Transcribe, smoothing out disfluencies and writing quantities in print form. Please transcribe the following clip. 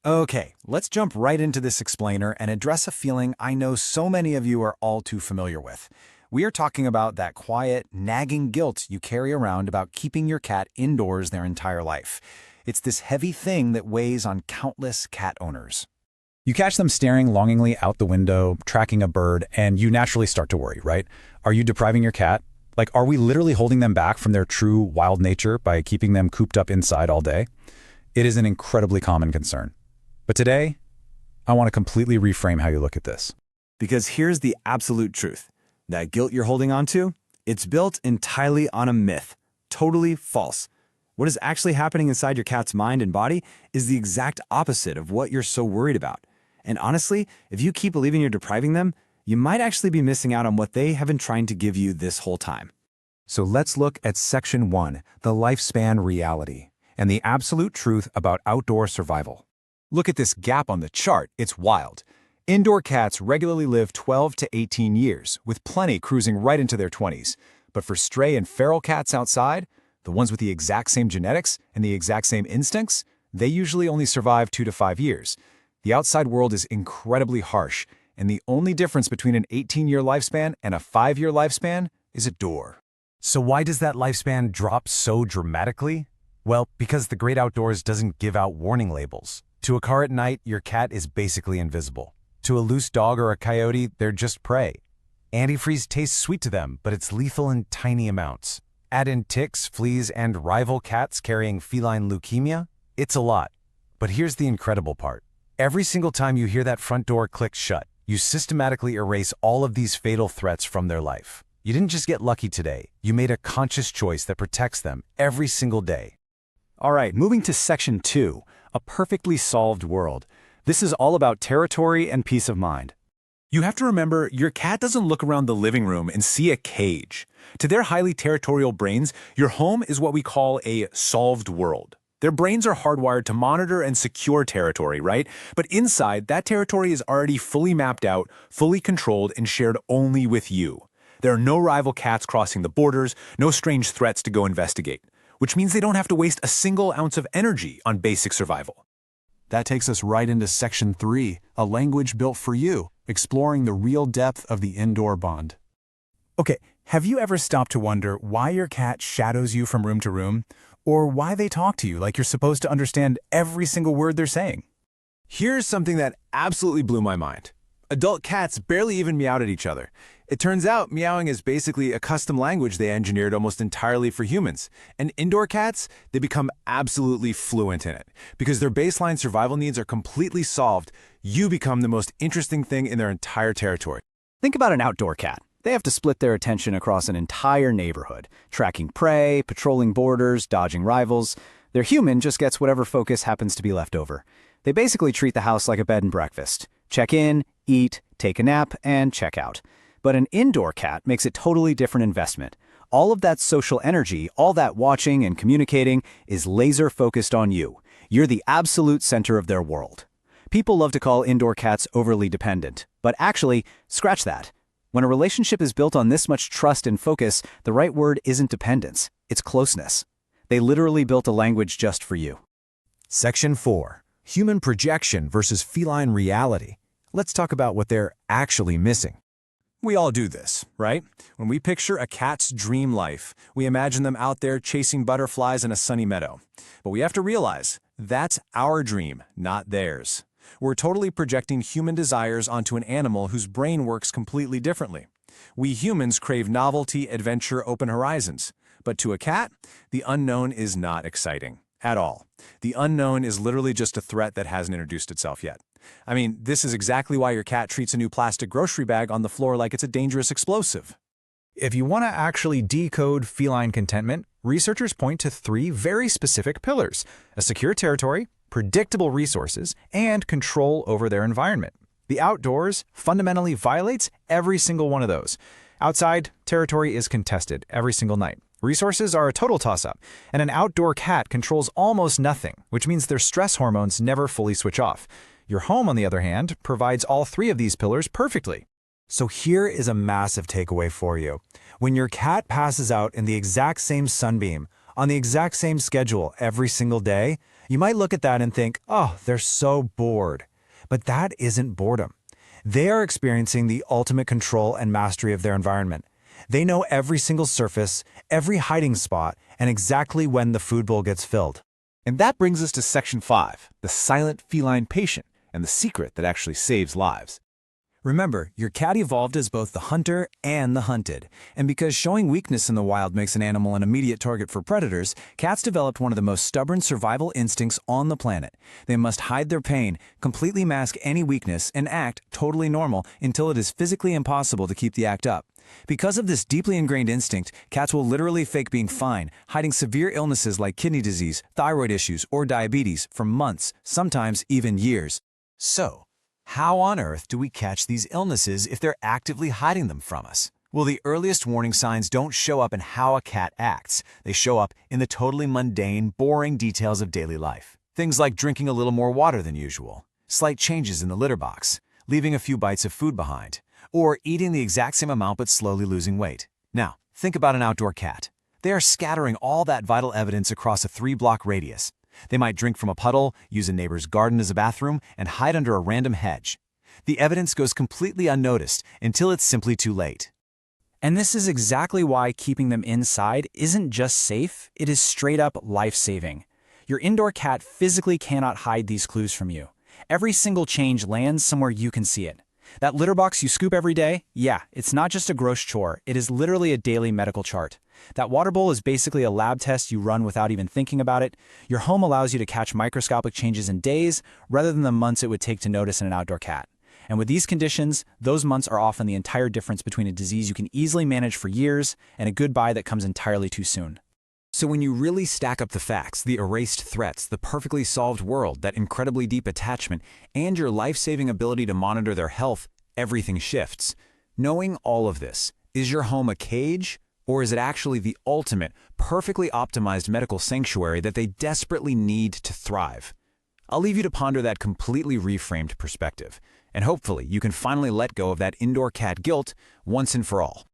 Okay, let's jump right into this explainer and address a feeling I know so many of you are all too familiar with. We are talking about that quiet, nagging guilt you carry around about keeping your cat indoors their entire life. It's this heavy thing that weighs on countless cat owners. You catch them staring longingly out the window, tracking a bird, and you naturally start to worry, right? Are you depriving your cat? Like, are we literally holding them back from their true wild nature by keeping them cooped up inside all day? It is an incredibly common concern. But today, I want to completely reframe how you look at this. Because here's the absolute truth. That guilt you're holding on to, it's built entirely on a myth. Totally false. What is actually happening inside your cat's mind and body is the exact opposite of what you're so worried about. And honestly, if you keep believing you're depriving them, you might actually be missing out on what they have been trying to give you this whole time. So let's look at Section 1, the lifespan reality, and the absolute truth about outdoor survival. Look at this gap on the chart, it's wild. Indoor cats regularly live 12 to 18 years, with plenty cruising right into their 20s. But for stray and feral cats outside, the ones with the exact same genetics and the exact same instincts, they usually only survive 2 to 5 years. The outside world is incredibly harsh, and the only difference between an 18-year lifespan and a 5-year lifespan is a door. So why does that lifespan drop so dramatically? Well, because the great outdoors doesn't give out warning labels. To a car at night, your cat is basically invisible. To a loose dog or a coyote, they're just prey. Antifreeze tastes sweet to them, but it's lethal in tiny amounts. Add in ticks, fleas, and rival cats carrying feline leukemia, it's a lot. But here's the incredible part. Every single time you hear that front door click shut, you systematically erase all of these fatal threats from their life. You didn't just get lucky today, you made a conscious choice that protects them every single day. All right, moving to Section 2, a perfectly solved world. This is all about territory and peace of mind. You have to remember, your cat doesn't look around the living room and see a cage. To their highly territorial brains, your home is what we call a solved world. Their brains are hardwired to monitor and secure territory, right? But inside, that territory is already fully mapped out, fully controlled, and shared only with you. There are no rival cats crossing the borders, no strange threats to go investigate, which means they don't have to waste a single ounce of energy on basic survival. That takes us right into Section 3, a language built for you, exploring the real depth of the indoor bond. Okay, have you ever stopped to wonder why your cat shadows you from room to room? Or why they talk to you like you're supposed to understand every single word they're saying? Here's something that absolutely blew my mind. Adult cats barely even meowed at each other. It turns out meowing is basically a custom language they engineered almost entirely for humans. And indoor cats, they become absolutely fluent in it. Because their baseline survival needs are completely solved, you become the most interesting thing in their entire territory. Think about an outdoor cat. They have to split their attention across an entire neighborhood, tracking prey, patrolling borders, dodging rivals. Their human just gets whatever focus happens to be left over. They basically treat the house like a bed and breakfast. Check in, eat, take a nap, and check out. But an indoor cat makes a totally different investment. All of that social energy, all that watching and communicating is laser focused on you. You're the absolute center of their world. People love to call indoor cats overly dependent, but actually, scratch that. When a relationship is built on this much trust and focus, the right word isn't dependence, it's closeness. They literally built a language just for you. Section 4, human projection versus feline reality. Let's talk about what they're actually missing. We all do this, right? When we picture a cat's dream life, we imagine them out there chasing butterflies in a sunny meadow. But we have to realize, that's our dream, not theirs. We're totally projecting human desires onto an animal whose brain works completely differently. We humans crave novelty, adventure, open horizons. But to a cat, the unknown is not exciting at all. The unknown is literally just a threat that hasn't introduced itself yet. I mean, this is exactly why your cat treats a new plastic grocery bag on the floor like it's a dangerous explosive. If you want to actually decode feline contentment, researchers point to 3 very specific pillars: a secure territory, predictable resources, and control over their environment. The outdoors fundamentally violates every single one of those. Outside, territory is contested every single night. Resources are a total toss-up, and an outdoor cat controls almost nothing, which means their stress hormones never fully switch off. Your home, on the other hand, provides all 3 of these pillars perfectly. So here is a massive takeaway for you. When your cat passes out in the exact same sunbeam, on the exact same schedule every single day, You might look at that and think, oh, they're so bored. But that isn't boredom. They are experiencing the ultimate control and mastery of their environment. They know every single surface, every hiding spot, and exactly when the food bowl gets filled. And that brings us to Section 5, the silent feline patient, and the secret that actually saves lives. Remember, your cat evolved as both the hunter and the hunted. And because showing weakness in the wild makes an animal an immediate target for predators, cats developed one of the most stubborn survival instincts on the planet. They must hide their pain, completely mask any weakness, and act totally normal until it is physically impossible to keep the act up. Because of this deeply ingrained instinct, cats will literally fake being fine, hiding severe illnesses like kidney disease, thyroid issues, or diabetes for months, sometimes even years. So, how on earth do we catch these illnesses if they're actively hiding them from us? Well, the earliest warning signs don't show up in how a cat acts. They show up in the totally mundane, boring details of daily life. Things like drinking a little more water than usual, slight changes in the litter box, leaving a few bites of food behind, or eating the exact same amount but slowly losing weight. Now, think about an outdoor cat. They are scattering all that vital evidence across a 3-block radius. They might drink from a puddle, use a neighbor's garden as a bathroom, and hide under a random hedge. The evidence goes completely unnoticed until it's simply too late. And this is exactly why keeping them inside isn't just safe, it is straight up life-saving. Your indoor cat physically cannot hide these clues from you. Every single change lands somewhere you can see it. That litter box you scoop every day? Yeah, it's not just a gross chore, it is literally a daily medical chart. That water bowl is basically a lab test you run without even thinking about it. Your home allows you to catch microscopic changes in days, rather than the months it would take to notice in an outdoor cat. And with these conditions, those months are often the entire difference between a disease you can easily manage for years and a goodbye that comes entirely too soon. So when you really stack up the facts, the erased threats, the perfectly solved world, that incredibly deep attachment, and your life-saving ability to monitor their health, everything shifts. Knowing all of this, is your home a cage, or is it actually the ultimate, perfectly optimized medical sanctuary that they desperately need to thrive? I'll leave you to ponder that completely reframed perspective, and hopefully you can finally let go of that indoor cat guilt once and for all.